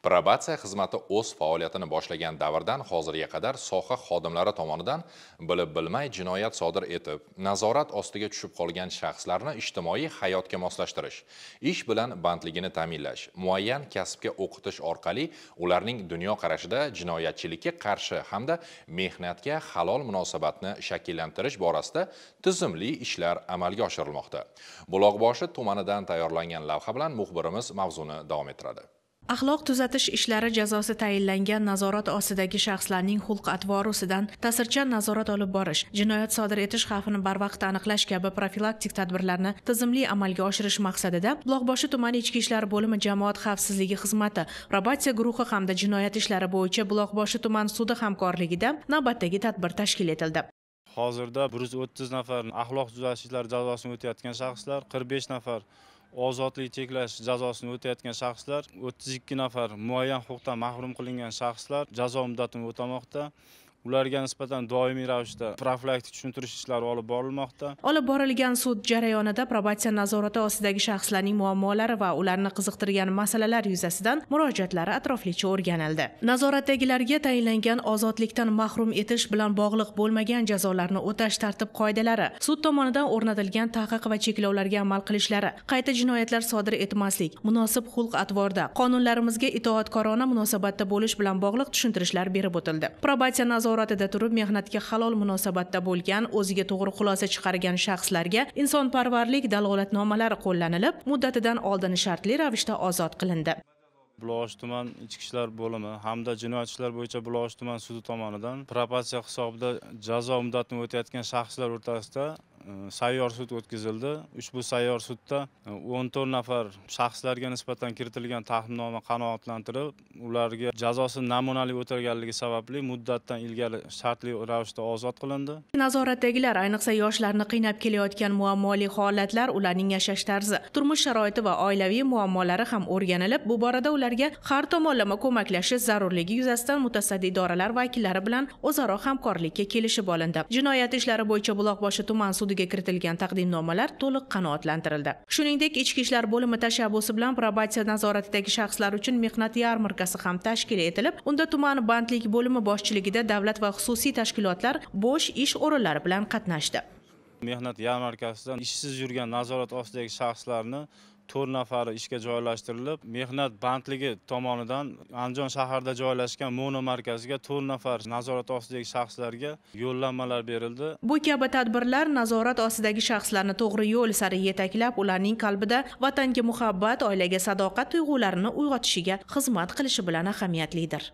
Probatsiya xizmati o'z faoliyatini boshlagan davrdan hozirga qadar soha xodimlari tomonidan bilib-bilmay jinoyat sodir etib, nazorat ostiga tushib qolgan shaxslarni ijtimoiy hayotga moslashtirish, ish bilan bandligini ta'minlash, muayyan kasbga o'qitish orqali ularning dunyoqarashida jinoyatchilikka qarshi hamda mehnatga halol munosabatni shakllantirish borasida tizimli ishlar amalga oshirilmoqda. Buloqboshi tumanidan tayyorlangan lavha bilan muxbirimiz mavzuni davom ettiradi. Axloq tuzatish ishlari jazosi tayinlangan nazorat ostidagi shaxslarning xulq-atvori ustidan ta'sirchan nazorat olib borish, jinoyat sodir etish xavfini barvaqt aniqlash kabi profilaktik tadbirlarni tizimli amalga oshirish maqsadida Buloqboshi tumani ichki ishlar bo'limi jamoat xavfsizligi xizmati, probatsiya guruhi hamda jinoyat ishlari bo'yicha Buloqboshi tuman sudi hamkorligida navbatdagi tadbir tashkil etildi. Hozirda 130 nafar axloq tuzatish ishlari jazosini o'tayotgan shaxslar, 45 nafar ozodlik cheklash jazosini o'tayotgan shaxslar, 32 nafar muayyan huquqdan mahrum qilingan shaxslar jazo muddatini o'tamoqda. Ularga nisbatan doimiy ravishda profilaktik tushuntirish ishlari olib borilmoqda. Olib borilgan sud jarayonida probatsiya nazorati ostidagi shaxslarning muammolari va ularni qiziqtirgan masalalar yuzasidan murojaatlari atroflicha o'rganildi. Nazoratdagilarga tayinlangan ozodlikdan mahrum etish bilan bog'liq bo'lmagan jazolarni o'tash tartib-qoidalari, sud tomonidan o'rnatilgan taqiq va cheklovlarga amal qilishlari, qayta jinoyatlar sodir etmaslik, munosib xulq-atvorda, qonunlarimizga itoatkorona munosabatda bo'lish bilan bog'liq tushuntirishlar berib o'tildi. Probatsiya nazoratida turib mehnatga halol munosabatda bo'lgan, o'ziga to'g'ri xulosa chiqargan shaxslarga insonparvarlik dalolatnomalari qo'llanilib, muddatidan oldin shartli ravishda ozod qilindi. Buloqboshi tuman ichki ishlar bo'limi hamda jinoyat ishlar bo'yicha Buloqboshi tuman sudi tomonidan probatsiya hisobida jazo muddatini o'tayotgan shaxslar o'rtasida sayyor sud o'tkazildi. Ushbu sayyor sudda 14 nafar shaxslarga nisbatan kiritilgan taxminoma qanoatlantirib, ularga jazosi namunali o'talganligi sababli muddatdan ilgari shartli ravishda ozod qilindi. Nazoratdagilar ayniqsa yoshlarni qiynab kelayotgan muammoli holatlar, ularning yashash tarzi, turmush sharoiti va oilaviy muammolari ham o'rganilib, bu borada ularga har tomonlama ko'maklashish zarurligi yuzasidan mutasaddi idoralar vakillari bilan o'zaro hamkorlikka kelishib olindi. Jinoyat ishlari bo'yicha Buloqboshi tuman sudiga kiritilgan taqdimnomalar to'liq qanoatlantirildi. Shuningdek, ichki ishlar bo'limi tashabbusi bilan probatsiya nazoratidagi shaxslar uchun mehnat yarmarkasi ham tashkil etilib, unda tuman bandlik bo'limi boshchiligida davlat va xususiy tashkilotlar bo'sh ish o'rinlari bilan qatnashdi. Mehnat yarmarkasidan ishsiz yurgan nazorat ostidagi shaxslarni 4 nafari ishga joylashtirilib, mehnat bandligi tomonidan Andijon shahrida joylashgan mono markaziga 4 nafar nazorat ostidagi shaxslarga yo'llanmalar berildi. Bu kabi tadbirlar nazorat ostidagi shaxslarni to'g'ri yo'l sari yetaklab, ularning qalbida vatanga muhabbat, oilaga sadoqat tuyg'ularini uyg'otishiga xizmat qilishi bilan ahamiyatlidir.